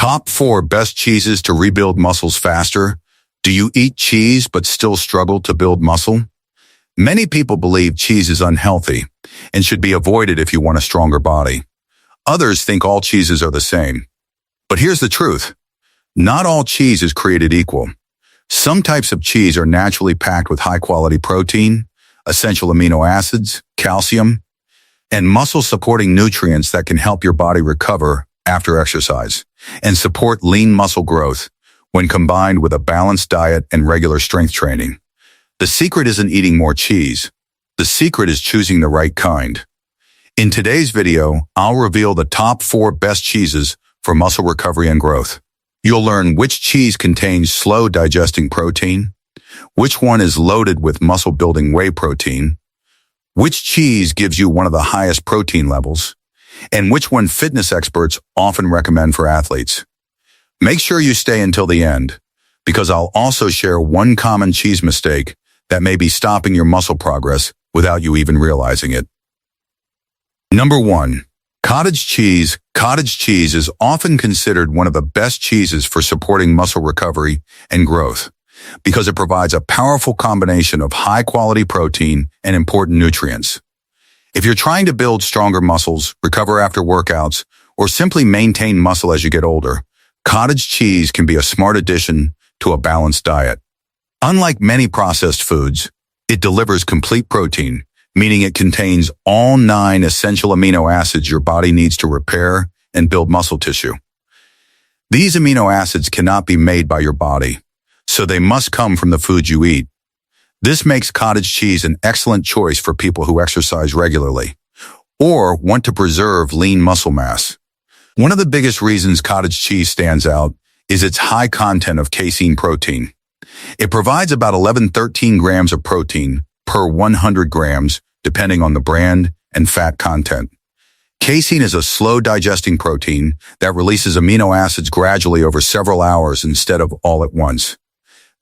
Top 4 best cheeses to rebuild muscles faster. Do you eat cheese but still struggle to build muscle? Many people believe cheese is unhealthy and should be avoided if you want a stronger body. Others think all cheeses are the same. But here's the truth. Not all cheese is created equal. Some types of cheese are naturally packed with high-quality protein, essential amino acids, calcium, and muscle-supporting nutrients that can help your body recover after exercise and support lean muscle growth when combined with a balanced diet and regular strength training. The secret isn't eating more cheese. The secret is choosing the right kind. In today's video, I'll reveal the top 4 best cheeses for muscle recovery and growth. You'll learn which cheese contains slow-digesting protein, which one is loaded with muscle-building whey protein, which cheese gives you one of the highest protein levels, and which one fitness experts often recommend for athletes. Make sure you stay until the end, because I'll also share one common cheese mistake that may be stopping your muscle progress without you even realizing it. Number 1. Cottage cheese. Cottage cheese is often considered one of the best cheeses for supporting muscle recovery and growth because it provides a powerful combination of high-quality protein and important nutrients. If you're trying to build stronger muscles, recover after workouts, or simply maintain muscle as you get older, cottage cheese can be a smart addition to a balanced diet. Unlike many processed foods, it delivers complete protein, meaning it contains all 9 essential amino acids your body needs to repair and build muscle tissue. These amino acids cannot be made by your body, so they must come from the foods you eat. This makes cottage cheese an excellent choice for people who exercise regularly or want to preserve lean muscle mass. One of the biggest reasons cottage cheese stands out is its high content of casein protein. It provides about 11-13 grams of protein per 100 grams, depending on the brand and fat content. Casein is a slow-digesting protein that releases amino acids gradually over several hours instead of all at once.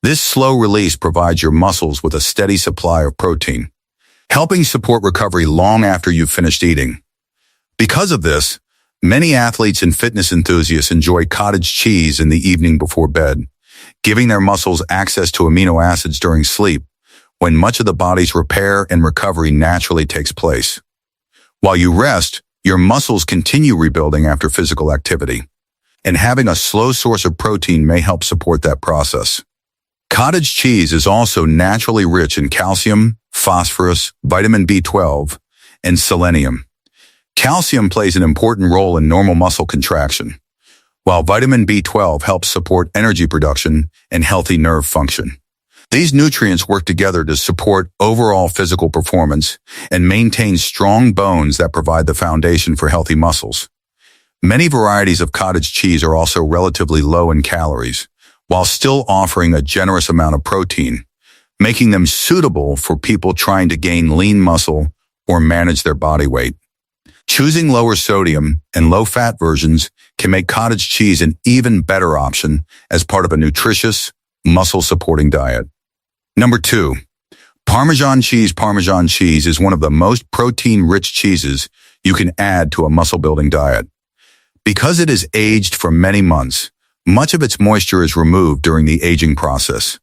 This slow release provides your muscles with a steady supply of protein, helping support recovery long after you've finished eating. Because of this, many athletes and fitness enthusiasts enjoy cottage cheese in the evening before bed, giving their muscles access to amino acids during sleep, when much of the body's repair and recovery naturally takes place. While you rest, your muscles continue rebuilding after physical activity, and having a slow source of protein may help support that process. Cottage cheese is also naturally rich in calcium, phosphorus, vitamin B12, and selenium. Calcium plays an important role in normal muscle contraction, while vitamin B12 helps support energy production and healthy nerve function. These nutrients work together to support overall physical performance and maintain strong bones that provide the foundation for healthy muscles. Many varieties of cottage cheese are also relatively low in calories, while still offering a generous amount of protein, making them suitable for people trying to gain lean muscle or manage their body weight. Choosing lower sodium and low-fat versions can make cottage cheese an even better option as part of a nutritious, muscle-supporting diet. Number 2. Parmesan cheese. Parmesan cheese is one of the most protein-rich cheeses you can add to a muscle-building diet. Because it is aged for many months, much of its moisture is removed during the aging process.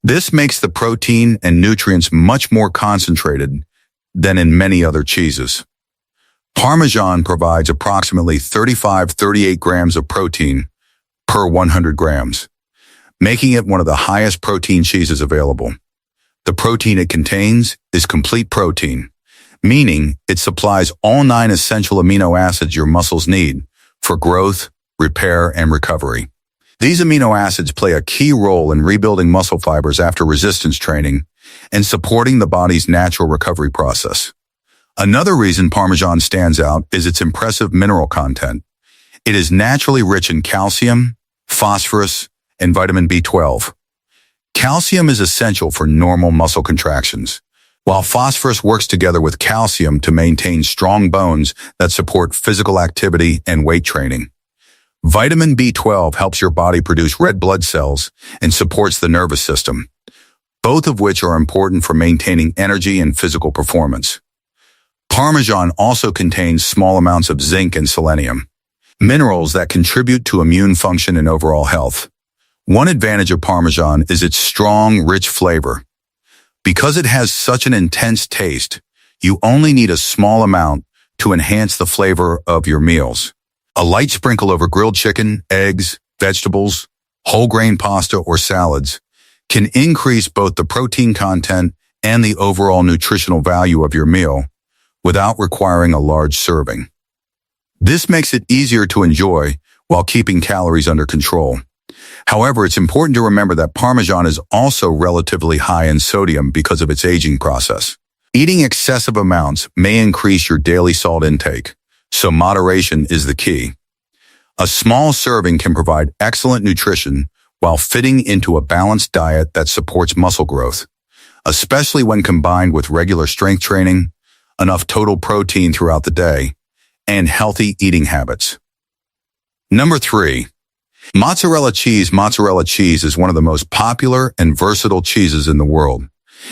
This makes the protein and nutrients much more concentrated than in many other cheeses. Parmesan provides approximately 35-38 grams of protein per 100 grams, making it one of the highest protein cheeses available. The protein it contains is complete protein, meaning it supplies all 9 essential amino acids your muscles need for growth, repair, and recovery. These amino acids play a key role in rebuilding muscle fibers after resistance training and supporting the body's natural recovery process. Another reason Parmesan stands out is its impressive mineral content. It is naturally rich in calcium, phosphorus, and vitamin B12. Calcium is essential for normal muscle contractions, while phosphorus works together with calcium to maintain strong bones that support physical activity and weight training. Vitamin B12 helps your body produce red blood cells and supports the nervous system, both of which are important for maintaining energy and physical performance. Parmesan also contains small amounts of zinc and selenium, Minerals that contribute to immune function and overall health. One advantage of Parmesan is its strong, rich flavor. Because it has such an intense taste, you only need a small amount to enhance the flavor of your meals. A light sprinkle over grilled chicken, eggs, vegetables, whole grain pasta, or salads can increase both the protein content and the overall nutritional value of your meal without requiring a large serving. This makes it easier to enjoy while keeping calories under control. However, it's important to remember that Parmesan is also relatively high in sodium because of its aging process. Eating excessive amounts may increase your daily salt intake, so moderation is the key. A small serving can provide excellent nutrition while fitting into a balanced diet that supports muscle growth, especially when combined with regular strength training, enough total protein throughout the day, and healthy eating habits. Number 3. Mozzarella cheese. Mozzarella cheese is one of the most popular and versatile cheeses in the world,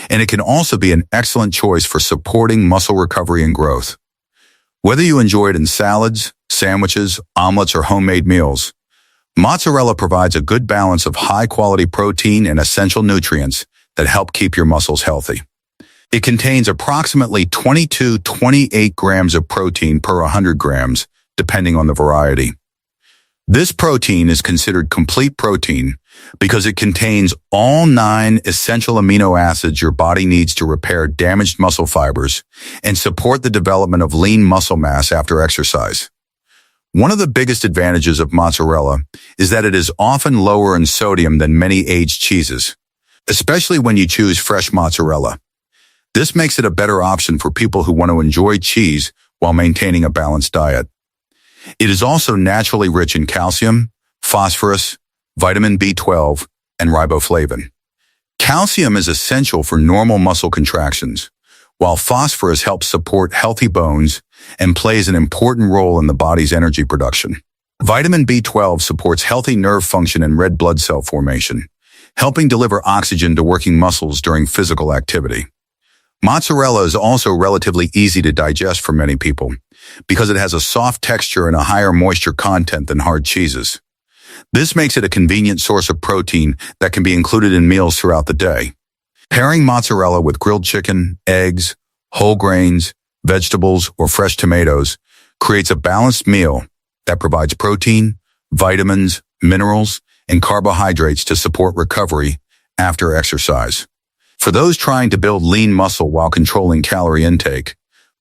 and it can also be an excellent choice for supporting muscle recovery and growth. Whether you enjoy it in salads, sandwiches, omelets, or homemade meals, mozzarella provides a good balance of high-quality protein and essential nutrients that help keep your muscles healthy. It contains approximately 28 grams of protein per 100 grams, depending on the variety. This protein is considered complete protein because it contains all 9 essential amino acids your body needs to repair damaged muscle fibers and support the development of lean muscle mass after exercise. One of the biggest advantages of mozzarella is that it is often lower in sodium than many aged cheeses, especially when you choose fresh mozzarella. This makes it a better option for people who want to enjoy cheese while maintaining a balanced diet. It is also naturally rich in calcium, phosphorus, vitamin B12, and riboflavin. Calcium is essential for normal muscle contractions, while phosphorus helps support healthy bones and plays an important role in the body's energy production. Vitamin B12 supports healthy nerve function and red blood cell formation, helping deliver oxygen to working muscles during physical activity. Mozzarella is also relatively easy to digest for many people because it has a soft texture and a higher moisture content than hard cheeses. This makes it a convenient source of protein that can be included in meals throughout the day. Pairing mozzarella with grilled chicken, eggs, whole grains, vegetables, or fresh tomatoes creates a balanced meal that provides protein, vitamins, minerals, and carbohydrates to support recovery after exercise. For those trying to build lean muscle while controlling calorie intake,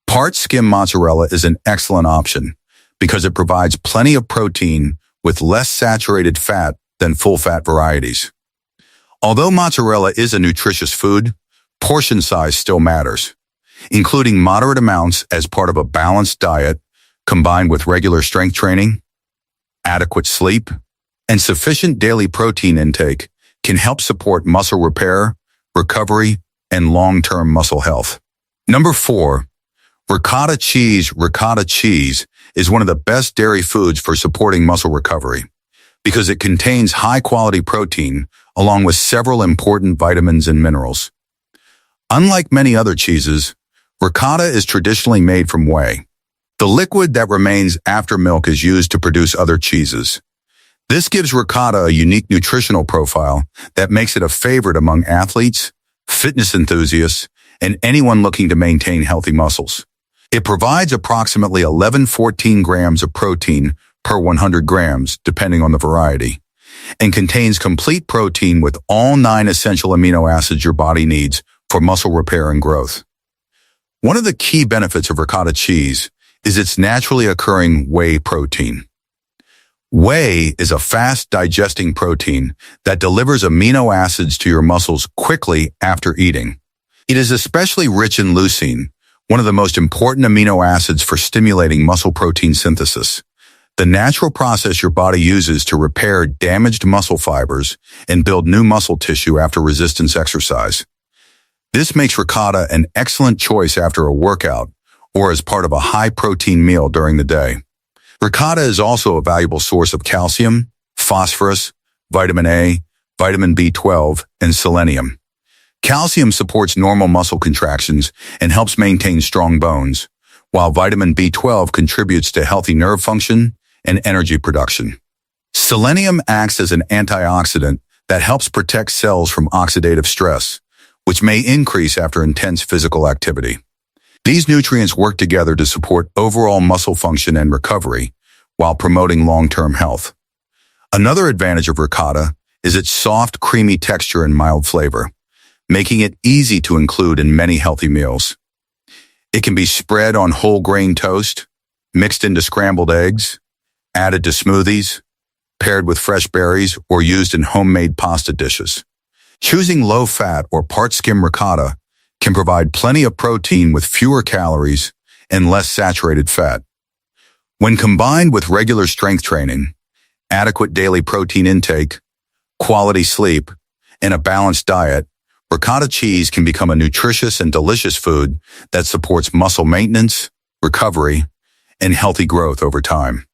part skim mozzarella is an excellent option because it provides plenty of protein with less saturated fat than full-fat varieties. Although mozzarella is a nutritious food, portion size still matters. Including moderate amounts as part of a balanced diet, combined with regular strength training, adequate sleep, and sufficient daily protein intake can help support muscle repair, recovery, and long-term muscle health. Number 4. Ricotta cheese. Ricotta cheese is one of the best dairy foods for supporting muscle recovery because it contains high-quality protein along with several important vitamins and minerals. Unlike many other cheeses, ricotta is traditionally made from whey. The liquid that remains after milk is used to produce other cheeses. This gives ricotta a unique nutritional profile that makes it a favorite among athletes, fitness enthusiasts, and anyone looking to maintain healthy muscles. It provides approximately 14 grams of protein per 100 grams, depending on the variety, and contains complete protein with all 9 essential amino acids your body needs for muscle repair and growth. One of the key benefits of ricotta cheese is its naturally occurring whey protein. Whey is a fast-digesting protein that delivers amino acids to your muscles quickly after eating. It is especially rich in leucine, one of the most important amino acids for stimulating muscle protein synthesis, the natural process your body uses to repair damaged muscle fibers and build new muscle tissue after resistance exercise. This makes ricotta an excellent choice after a workout or as part of a high-protein meal during the day. Ricotta is also a valuable source of calcium, phosphorus, vitamin A, vitamin B12, and selenium. Calcium supports normal muscle contractions and helps maintain strong bones, while vitamin B12 contributes to healthy nerve function and energy production. Selenium acts as an antioxidant that helps protect cells from oxidative stress, which may increase after intense physical activity. These nutrients work together to support overall muscle function and recovery while promoting long-term health. Another advantage of ricotta is its soft, creamy texture and mild flavor, making it easy to include in many healthy meals. It can be spread on whole grain toast, mixed into scrambled eggs, added to smoothies, paired with fresh berries, or used in homemade pasta dishes. Choosing low-fat or part-skim ricotta can provide plenty of protein with fewer calories and less saturated fat. When combined with regular strength training, adequate daily protein intake, quality sleep, and a balanced diet, ricotta cheese can become a nutritious and delicious food that supports muscle maintenance, recovery, and healthy growth over time.